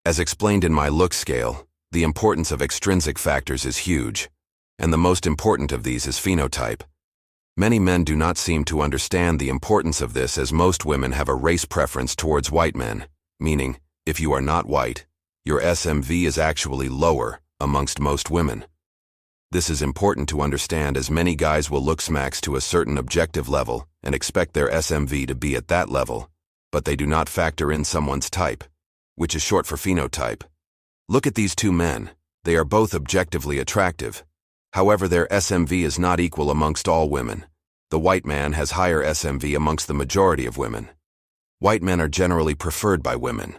As explained in my look scale, the importance of extrinsic factors is huge, and the most important of these is phenotype. Many men do not seem to understand the importance of this, as most women have a race preference towards white men, meaning, if you are not white, your SMV is actually lower amongst most women. This is important to understand, as many guys will look smacks to a certain objective level and expect their SMV to be at that level, but they do not factor in someone's type, which is short for phenotype. Look at these two men. They are both objectively attractive. However, their SMV is not equal amongst all women. The white man has higher SMV amongst the majority of women. White men are generally preferred by women.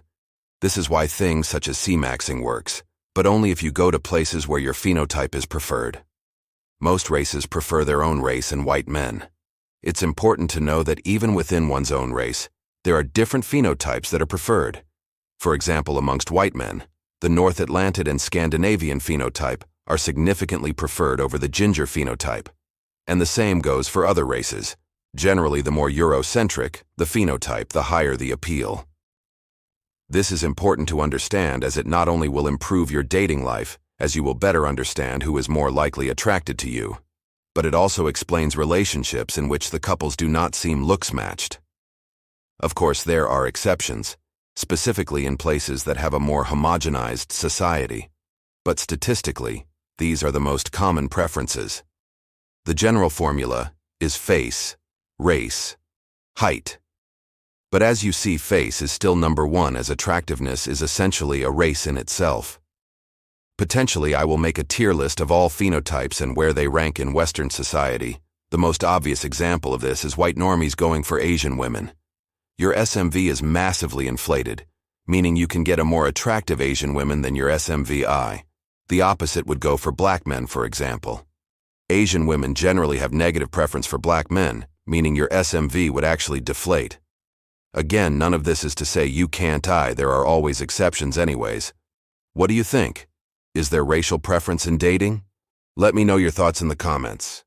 This is why things such as C-maxing works, but only if you go to places where your phenotype is preferred. Most races prefer their own race and white men. It's important to know that even within one's own race, there are different phenotypes that are preferred. For example, amongst white men, the North Atlantic and Scandinavian phenotype are significantly preferred over the ginger phenotype. And the same goes for other races. Generally, the more Eurocentric the phenotype, the higher the appeal. This is important to understand, as it not only will improve your dating life, as you will better understand who is more likely attracted to you, but it also explains relationships in which the couples do not seem looks matched. Of course, there are exceptions, specifically in places that have a more homogenized society, but statistically, these are the most common preferences. The general formula is face, race, height. But as you see, face is still number one, as attractiveness is essentially a race in itself. Potentially, I will make a tier list of all phenotypes and where they rank in Western society. The most obvious example of this is white normies going for Asian women. Your SMV is massively inflated, meaning you can get a more attractive Asian women than your SMVI. The opposite would go for black men, for example. Asian women generally have negative preference for black men, meaning your SMV would actually deflate. Again, none of this is to say you can't. There are always exceptions anyways. What do you think? Is there racial preference in dating? Let me know your thoughts in the comments.